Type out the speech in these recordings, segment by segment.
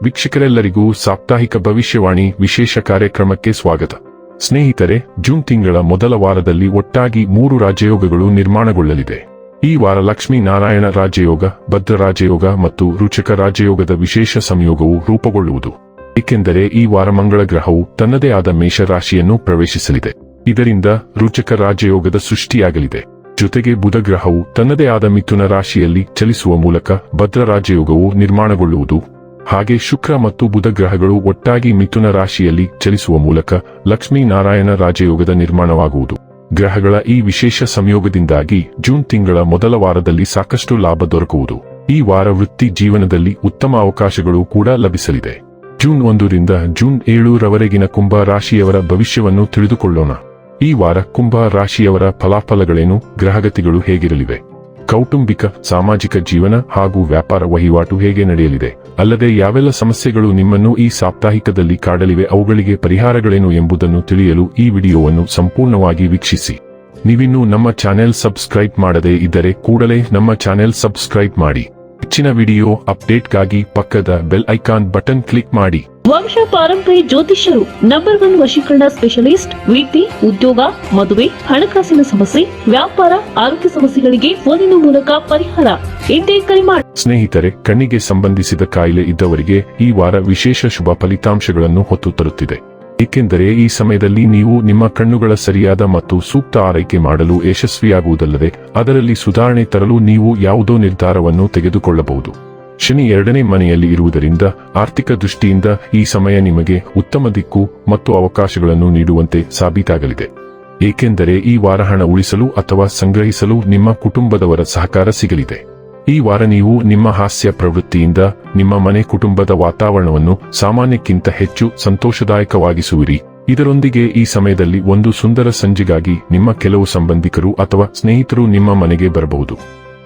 ವೀಕ್ಷಕರೆಲ್ಲರಿಗೂ ಸಾಪ್ತಾಹಿಕ ಭವಿಷ್ಯವಾಣಿ ವಿಶೇಷ ಕಾರ್ಯಕ್ರಮಕ್ಕೆ ಸ್ವಾಗತ. ಸ್ನೇಹಿತರೆ, ಜೂನ್ ತಿಂಗಳ ಮೊದಲ ವಾರದಲ್ಲಿ ಒಟ್ಟಾಗಿ 3 ರಾಜಯೋಗಗಳು ನಿರ್ಮಾಣಗೊಳ್ಳಲಿದೆ. ಈ ವಾರ ಲಕ್ಷ್ಮೀ ನಾರಾಯಣ ರಾಜಯೋಗ, ಭದ್ರ ರಾಜಯೋಗ ಮತ್ತು ರುಚಕ ರಾಜಯೋಗದ ವಿಶೇಷ ಸಂಯೋಗವು ರೂಪುಗೊಳ್ಳುವುದು. ಏಕೆಂದರೆ ಈ ವಾರ ಮಂಗಳ ಗ್ರಹವು ತನ್ನದೇ ಆದ ಮೇಷ ರಾಶಿಯನ್ನು ಪ್ರವೇಶಿಸಲಿದೆ. ಇದರಿಂದ ರುಚಕ ರಾಜಯೋಗದ ಸೃಷ್ಟಿಯಾಗಲಿದೆ. ಜೊತೆಗೆ ಬುಧ ಗ್ರಹವು ತನ್ನದೇ ಆದ ಮಿಥುನ ರಾಶಿಯಲ್ಲಿ ಚಲಿಸುವ ಮೂಲಕ ಭದ್ರ ರಾಜಯೋಗವು ನಿರ್ಮಾಣಗೊಳ್ಳುವುದು. ಹಾಗೆ ಶುಕ್ರ ಮತ್ತು ಬುಧ ಗ್ರಹಗಳು ಒಟ್ಟಾಗಿ ಮಿಥುನ ರಾಶಿಯಲ್ಲಿ ಚಲಿಸುವ ಮೂಲಕ ಲಕ್ಷ್ಮೀ ನಾರಾಯಣ ರಾಜಯೋಗದ ನಿರ್ಮಾಣವಾಗುವುದು. ಗ್ರಹಗಳ ಈ ವಿಶೇಷ ಸಂಯೋಗದಿಂದಾಗಿ ಜೂನ್ ತಿಂಗಳ ಮೊದಲ ವಾರದಲ್ಲಿ ಸಾಕಷ್ಟು ಲಾಭ ದೊರಕುವುದು. ಈ ವಾರ ವೃತ್ತಿ ಜೀವನದಲ್ಲಿ ಉತ್ತಮ ಅವಕಾಶಗಳು ಕೂಡ ಲಭಿಸಲಿದೆ. ಜೂನ್ 1 ರಿಂದ ಜೂನ್ 7 ರವರೆಗಿನ ಕುಂಭ ರಾಶಿಯವರ ಭವಿಷ್ಯವನ್ನು ತಿಳಿದುಕೊಳ್ಳೋಣ. ಈ ವಾರ ಕುಂಭ ರಾಶಿಯವರ ಫಲಾಫಲಗಳೇನು, ಗ್ರಹಗತಿಗಳು ಹೇಗಿರಲಿವೆ, ಕೌಟುಂಬಿಕ ಸಾಮಾಜಿಕ ಜೀವನ ಹಾಗೂ ವ್ಯಾಪಾರ ವಹಿವಾಟು ಹೇಗೆ ನಡೆಯಲಿದೆ, ಅಲ್ಲದೆ ಯಾವೆಲ್ಲ ಸಮಸ್ಯೆಗಳು ನಿಮ್ಮನ್ನು ಈ ಸಾಪ್ತಾಹಿಕದಲ್ಲಿ ಕಾಡಲಿವೆ, ಅವುಗಳಿಗೆ ಪರಿಹಾರಗಳೇನು ಎಂಬುದನ್ನು ತಿಳಿಯಲು ಈ ವಿಡಿಯೋವನ್ನು ಸಂಪೂರ್ಣವಾಗಿ ವೀಕ್ಷಿಸಿ. ನೀವಿನ್ನೂ ನಮ್ಮ ಚಾನೆಲ್ ಸಬ್ಸ್ಕ್ರೈಬ್ ಮಾಡದೇ ಇದ್ದರೆ ಕೂಡಲೇ ನಮ್ಮ ಚಾನೆಲ್ ಸಬ್ಸ್ಕ್ರೈಬ್ ಮಾಡಿ. ಹೆಚ್ಚಿನ ವಿಡಿಯೋ ಅಪ್ಡೇಟ್ಗಾಗಿ ಪಕ್ಕದ ಬೆಲ್ ಐಕಾನ್ ಬಟನ್ ಕ್ಲಿಕ್ ಮಾಡಿ. ವಂಶ ಪಾರಂಪರ್ಯ ಜ್ಯೋತಿಷ್ಯರು ನಂಬರ್ 1 ವಶೀಕರಣ ಸ್ಪೆಷಲಿಸ್ಟ್. ವೃತ್ತಿ, ಉದ್ಯೋಗ, ಮದುವೆ, ಹಣಕಾಸಿನ ಸಮಸ್ಯೆ, ವ್ಯಾಪಾರ, ಆರೋಗ್ಯ ಸಮಸ್ಯೆಗಳಿಗೆ ಫೋನಿನ ಮೂಲಕ ಪರಿಹಾರ. ಇಂದೇ ಕರೆ ಮಾಡಿ. ಸ್ನೇಹಿತರೆ, ಕಣ್ಣಿಗೆ ಸಂಬಂಧಿಸಿದ ಕಾಯಿಲೆ ಇದ್ದವರಿಗೆ ಈ ವಾರ ವಿಶೇಷ ಶುಭ ಫಲಿತಾಂಶಗಳನ್ನು ಹೊತ್ತು ತರುತ್ತಿದೆ. ಏಕೆಂದರೆ ಈ ಸಮಯದಲ್ಲಿ ನೀವು ನಿಮ್ಮ ಕಣ್ಣುಗಳ ಸರಿಯಾದ ಮತ್ತು ಸೂಕ್ತ ಆರೈಕೆ ಮಾಡಲು ಯಶಸ್ವಿಯಾಗುವುದಲ್ಲದೆ ಅದರಲ್ಲಿ ಸುಧಾರಣೆ ತರಲು ನೀವು ಯಾವುದೋ ನಿರ್ಧಾರವನ್ನು ತೆಗೆದುಕೊಳ್ಳಬಹುದು. ಶನಿ 2ನೇ ಮನೆಯಲ್ಲಿ ಇರುವುದರಿಂದ ಆರ್ಥಿಕ ದೃಷ್ಟಿಯಿಂದ ಈ ಸಮಯ ನಿಮಗೆ ಉತ್ತಮ ದಿಕ್ಕು ಮತ್ತು ಅವಕಾಶಗಳನ್ನು ನೀಡುವಂತೆ ಸಾಬೀತಾಗಲಿದೆ. ಏಕೆಂದರೆ ಈ ವಾರ ಹಣ ಉಳಿಸಲು ಅಥವಾ ಸಂಗ್ರಹಿಸಲು ನಿಮ್ಮ ಕುಟುಂಬದವರ ಸಹಕಾರ ಸಿಗಲಿದೆ. ಈ ವಾರ ನೀವು ನಿಮ್ಮ ಹಾಸ್ಯ ಪ್ರವೃತ್ತಿಯಿಂದ ನಿಮ್ಮ ಮನೆ ಕುಟುಂಬದ ವಾತಾವರಣವನ್ನು ಸಾಮಾನ್ಯಕ್ಕಿಂತ ಹೆಚ್ಚು ಸಂತೋಷದಾಯಕವಾಗಿಸುವಿರಿ. ಇದರೊಂದಿಗೆ ಈ ಸಮಯದಲ್ಲಿ ಒಂದು ಸುಂದರ ಸಂಜೆಗಾಗಿ ನಿಮ್ಮ ಕೆಲವು ಸಂಬಂಧಿಕರು ಅಥವಾ ಸ್ನೇಹಿತರು ನಿಮ್ಮ ಮನೆಗೆ ಬರಬಹುದು.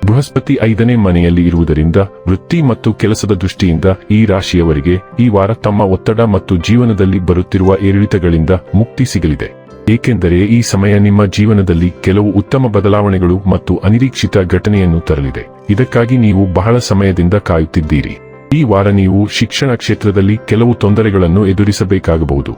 ಬೃಹಸ್ಪತಿ 5ನೇ ಮನೆಯಲ್ಲಿ ಇರುವುದರಿಂದ ವೃತ್ತಿ ಮತ್ತು ಕೆಲಸದ ದೃಷ್ಟಿಯಿಂದ ಈ ರಾಶಿಯವರಿಗೆ ಈ ವಾರ ತಮ್ಮ ಒತ್ತಡ ಮತ್ತು ಜೀವನದಲ್ಲಿ ಬರುತ್ತಿರುವ ಏರಿಳಿತಗಳಿಂದ ಮುಕ್ತಿ ಸಿಗಲಿದೆ. ಏಕೆಂದರೆ ಈ ಸಮಯ ನಿಮ್ಮ ಜೀವನದಲ್ಲಿ ಕೆಲವು ಉತ್ತಮ ಬದಲಾವಣೆಗಳು ಮತ್ತು ಅನಿರೀಕ್ಷಿತ ಘಟನೆಯನ್ನು ತರಲಿದೆ. ಇದಕ್ಕಾಗಿ ನೀವು ಬಹಳ ಸಮಯದಿಂದ ಕಾಯುತ್ತಿದ್ದೀರಿ. ಈ ವಾರ ನೀವು ಶಿಕ್ಷಣ ಕ್ಷೇತ್ರದಲ್ಲಿ ಕೆಲವು ತೊಂದರೆಗಳನ್ನು ಎದುರಿಸಬೇಕಾಗಬಹುದು.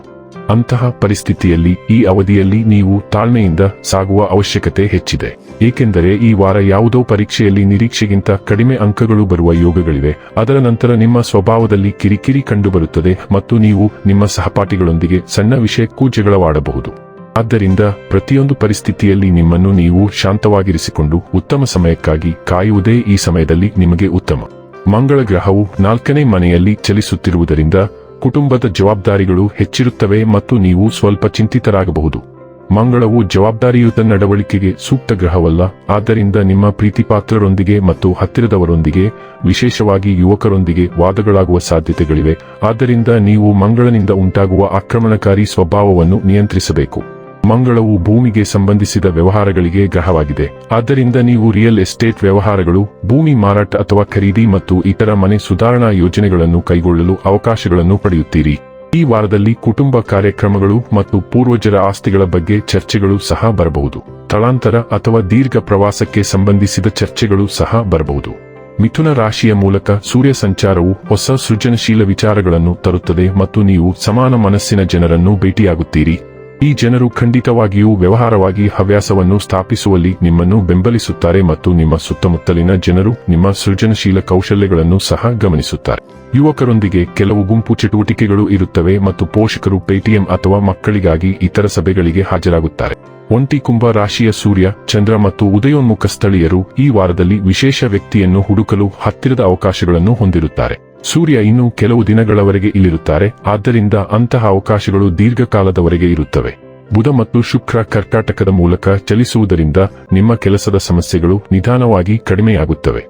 ಅಂತಹ ಪರಿಸ್ಥಿತಿಯಲ್ಲಿ ಈ ಅವಧಿಯಲ್ಲಿ ನೀವು ತಾಳ್ಮೆಯಿಂದ ಸಾಗುವ ಅವಶ್ಯಕತೆ ಹೆಚ್ಚಿದೆ. ಏಕೆಂದರೆ ಈ ವಾರ ಯಾವುದೋ ಪರೀಕ್ಷೆಯಲ್ಲಿ ನಿರೀಕ್ಷೆಗಿಂತ ಕಡಿಮೆ ಅಂಕಗಳು ಬರುವ ಯೋಗಗಳಿವೆ. ಅದರ ನಂತರ ನಿಮ್ಮ ಸ್ವಭಾವದಲ್ಲಿ ಕಿರಿಕಿರಿ ಕಂಡುಬರುತ್ತದೆ ಮತ್ತು ನೀವು ನಿಮ್ಮ ಸಹಪಾಠಿಗಳೊಂದಿಗೆ ಸಣ್ಣ ವಿಷಯಕ್ಕೂ ಜಗಳವಾಡಬಹುದು. ಆದ್ದರಿಂದ ಪ್ರತಿಯೊಂದು ಪರಿಸ್ಥಿತಿಯಲ್ಲಿ ನಿಮ್ಮನ್ನು ನೀವು ಶಾಂತವಾಗಿರಿಸಿಕೊಂಡು ಉತ್ತಮ ಸಮಯಕ್ಕಾಗಿ ಕಾಯುವುದೇ ಈ ಸಮಯದಲ್ಲಿ ನಿಮಗೆ ಉತ್ತಮ. ಮಂಗಳ ಗ್ರಹವು 4ನೇ ಮನೆಯಲ್ಲಿ ಚಲಿಸುತ್ತಿರುವುದರಿಂದ ಕುಟುಂಬದ ಜವಾಬ್ದಾರಿಗಳು ಹೆಚ್ಚಿರುತ್ತವೆ ಮತ್ತು ನೀವು ಸ್ವಲ್ಪ ಚಿಂತಿತರಾಗಬಹುದು. ಮಂಗಳವು ಜವಾಬ್ದಾರಿಯುತ ನಡವಳಿಕೆಗೆ ಸೂಕ್ತ ಗ್ರಹವಲ್ಲ. ಆದ್ದರಿಂದ ನಿಮ್ಮ ಪ್ರೀತಿಪಾತ್ರರೊಂದಿಗೆ ಮತ್ತು ಹತ್ತಿರದವರೊಂದಿಗೆ, ವಿಶೇಷವಾಗಿ ಯುವಕರೊಂದಿಗೆ ವಾದಗಳಾಗುವ ಸಾಧ್ಯತೆಗಳಿವೆ. ಆದ್ದರಿಂದ ನೀವು ಮಂಗಳನಿಂದ ಉಂಟಾಗುವ ಆಕ್ರಮಣಕಾರಿ ಸ್ವಭಾವವನ್ನು ನಿಯಂತ್ರಿಸಬೇಕು. ಮಂಗಳವು ಭೂಮಿಗೆ ಸಂಬಂಧಿಸಿದ ವ್ಯವಹಾರಗಳಿಗೆ ಗ್ರಹವಾಗಿದೆ. ಆದ್ದರಿಂದ ನೀವು ರಿಯಲ್ ಎಸ್ಟೇಟ್ ವ್ಯವಹಾರಗಳು, ಭೂಮಿ ಮಾರಾಟ ಅಥವಾ ಖರೀದಿ ಮತ್ತು ಇತರ ಮನೆ ಸುಧಾರಣಾ ಯೋಜನೆಗಳನ್ನು ಕೈಗೊಳ್ಳಲು ಅವಕಾಶಗಳನ್ನು ಪಡೆಯುತ್ತೀರಿ. ಈ ವಾರದಲ್ಲಿ ಕುಟುಂಬ ಕಾರ್ಯಕ್ರಮಗಳು ಮತ್ತು ಪೂರ್ವಜರ ಆಸ್ತಿಗಳ ಬಗ್ಗೆ ಚರ್ಚೆಗಳು ಸಹ ಬರಬಹುದು. ಸ್ಥಳಾಂತರ ಅಥವಾ ದೀರ್ಘ ಪ್ರವಾಸಕ್ಕೆ ಸಂಬಂಧಿಸಿದ ಚರ್ಚೆಗಳು ಸಹ ಬರಬಹುದು. ಮಿಥುನ ರಾಶಿಯ ಮೂಲಕ ಸೂರ್ಯ ಸಂಚಾರವು ಹೊಸ ಸೃಜನಶೀಲ ವಿಚಾರಗಳನ್ನು ತರುತ್ತದೆ ಮತ್ತು ನೀವು ಸಮಾನ ಮನಸ್ಸಿನ ಜನರನ್ನು ಭೇಟಿಯಾಗುತ್ತೀರಿ. ಈ ಜನರು ಖಂಡಿತವಾಗಿಯೂ ವ್ಯವಹಾರವಾಗಿ ಹವ್ಯಾಸವನ್ನು ಸ್ಥಾಪಿಸುವಲ್ಲಿ ನಿಮ್ಮನ್ನು ಬೆಂಬಲಿಸುತ್ತಾರೆ ಮತ್ತು ನಿಮ್ಮ ಸುತ್ತಮುತ್ತಲಿನ ಜನರು ನಿಮ್ಮ ಸೃಜನಶೀಲ ಕೌಶಲ್ಯಗಳನ್ನು ಸಹ ಗಮನಿಸುತ್ತಾರೆ. ಯುವಕರೊಂದಿಗೆ ಕೆಲವು ಗುಂಪು ಚಟುವಟಿಕೆಗಳು ಇರುತ್ತವೆ ಮತ್ತು ಪೋಷಕರು ಪೇಟಿಎಂ ಅಥವಾ ಮಕ್ಕಳಿಗಾಗಿ ಇತರ ಸಭೆಗಳಿಗೆ ಹಾಜರಾಗುತ್ತಾರೆ. ಒಂಟಿ ಕುಂಭ ರಾಶಿಯ ಸೂರ್ಯ, ಚಂದ್ರ ಮತ್ತು ಉದಯೋನ್ಮುಖ ಸ್ಥಳೀಯರು ಈ ವಾರದಲ್ಲಿ ವಿಶೇಷ ವ್ಯಕ್ತಿಯನ್ನು ಹುಡುಕಲು ಹತ್ತಿರದ ಅವಕಾಶಗಳನ್ನು ಹೊಂದಿರುತ್ತಾರೆ. ಸೂರ್ಯ ಇನ್ನೂ ಕೆಲವು ದಿನಗಳವರೆಗೆ ಇಲ್ಲಿರುತ್ತಾರೆ, ಆದ್ದರಿಂದ ಅಂತಹ ಅವಕಾಶಗಳು ದೀರ್ಘಕಾಲದವರೆಗೆ ಇರುತ್ತವೆ. ಬುಧ ಮತ್ತು ಶುಕ್ರ ಕರ್ಕಾಟಕದ ಮೂಲಕ ಚಲಿಸುವುದರಿಂದ ನಿಮ್ಮ ಕೆಲಸದ ಸಮಸ್ಯೆಗಳು ನಿಧಾನವಾಗಿ ಕಡಿಮೆಯಾಗುತ್ತವೆ.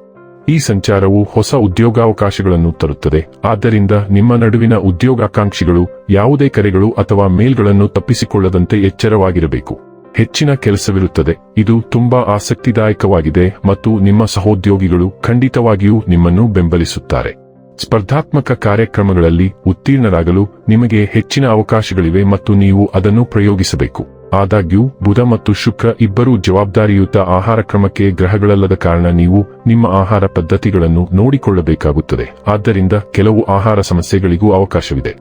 ಈ ಸಂಚಾರವು ಹೊಸ ಉದ್ಯೋಗಾವಕಾಶಗಳನ್ನು ತರುತ್ತದೆ. ಆದ್ದರಿಂದ ನಿಮ್ಮ ನಡುವಿನ ಉದ್ಯೋಗಾಕಾಂಕ್ಷಿಗಳು ಯಾವುದೇ ಕರೆಗಳು ಅಥವಾ ಮೇಲ್ಗಳನ್ನು ತಪ್ಪಿಸಿಕೊಳ್ಳದಂತೆ ಎಚ್ಚರವಾಗಿರಬೇಕು. ಹೆಚ್ಚಿನ ಕೆಲಸವಿರುತ್ತದೆ. ಇದು ತುಂಬಾ ಆಸಕ್ತಿದಾಯಕವಾಗಿದೆ ಮತ್ತು ನಿಮ್ಮ ಸಹೋದ್ಯೋಗಿಗಳು ಖಂಡಿತವಾಗಿಯೂ ನಿಮ್ಮನ್ನು ಬೆಂಬಲಿಸುತ್ತಾರೆ. ಸ್ಪರ್ಧಾತ್ಮಕ ಕಾರ್ಯಕ್ರಮಗಳಲ್ಲಿ ಉತ್ತೀರ್ಣರಾಗಲು ನಿಮಗೆ ಹೆಚ್ಚಿನ ಅವಕಾಶಗಳಿವೆ ಮತ್ತು ನೀವು ಅದನ್ನು ಪ್ರಯೋಗಿಸಬೇಕು. ಆದಾಗ್ಯೂ ಬುಧ ಮತ್ತು ಶುಕ್ರ ಇಬ್ಬರೂ ಜವಾಬ್ದಾರಿಯುತ ಆಹಾರ ಕ್ರಮಕ್ಕೆ ಗ್ರಹಗಳಲ್ಲದ ಕಾರಣ ನೀವು ನಿಮ್ಮ ಆಹಾರ ಪದ್ಧತಿಗಳನ್ನು ನೋಡಿಕೊಳ್ಳಬೇಕಾಗುತ್ತದೆ. ಆದ್ದರಿಂದ ಕೆಲವು ಆಹಾರ ಸಮಸ್ಯೆಗಳಿಗೂ ಅವಕಾಶವಿದೆ.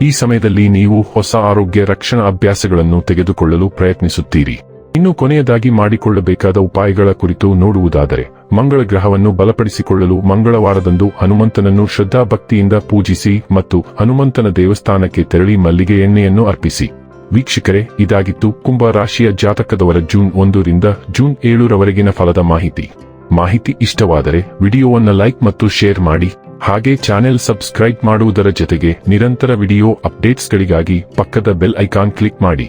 ಈ ಸಮಯದಲ್ಲಿ ನೀವು ಹೊಸ ಆರೋಗ್ಯ ರಕ್ಷಣಾ ಅಭ್ಯಾಸಗಳನ್ನು ತೆಗೆದುಕೊಳ್ಳಲು ಪ್ರಯತ್ನಿಸುತ್ತೀರಿ. ಇನ್ನು ಕೊನೆಯದಾಗಿ ಮಾಡಿಕೊಳ್ಳಬೇಕಾದ ಉಪಾಯಗಳ ಕುರಿತು ನೋಡುವುದಾದರೆ, ಮಂಗಳ ಗ್ರಹವನ್ನು ಬಲಪಡಿಸಿಕೊಳ್ಳಲು ಮಂಗಳವಾರದಂದು ಹನುಮಂತನನ್ನು ಶ್ರದ್ಧಾಭಕ್ತಿಯಿಂದ ಪೂಜಿಸಿ ಮತ್ತು ಹನುಮಂತನ ದೇವಸ್ಥಾನಕ್ಕೆ ತೆರಳಿ ಮಲ್ಲಿಗೆ ಎಣ್ಣೆಯನ್ನು ಅರ್ಪಿಸಿ. ವೀಕ್ಷಕರೇ, ಇದಾಗಿತ್ತು ಕುಂಭ ರಾಶಿಯ ಜಾತಕದವರ ಜೂನ್ 1 ರಿಂದ ಜೂನ್ 7 ರವರೆಗಿನ ಫಲದ ಮಾಹಿತಿ ಇಷ್ಟವಾದರೆ ವಿಡಿಯೋವನ್ನು ಲೈಕ್ ಮತ್ತು ಶೇರ್ ಮಾಡಿ. ಹಾಗೆ ಚಾನೆಲ್ ಸಬ್ಸ್ಕ್ರೈಬ್ ಮಾಡುವುದರ ಜೊತೆಗೆ ನಿರಂತರ ವಿಡಿಯೋ ಅಪ್ಡೇಟ್ಸ್ಗಳಿಗಾಗಿ ಪಕ್ಕದ ಬೆಲ್ ಐಕಾನ್ ಕ್ಲಿಕ್ ಮಾಡಿ.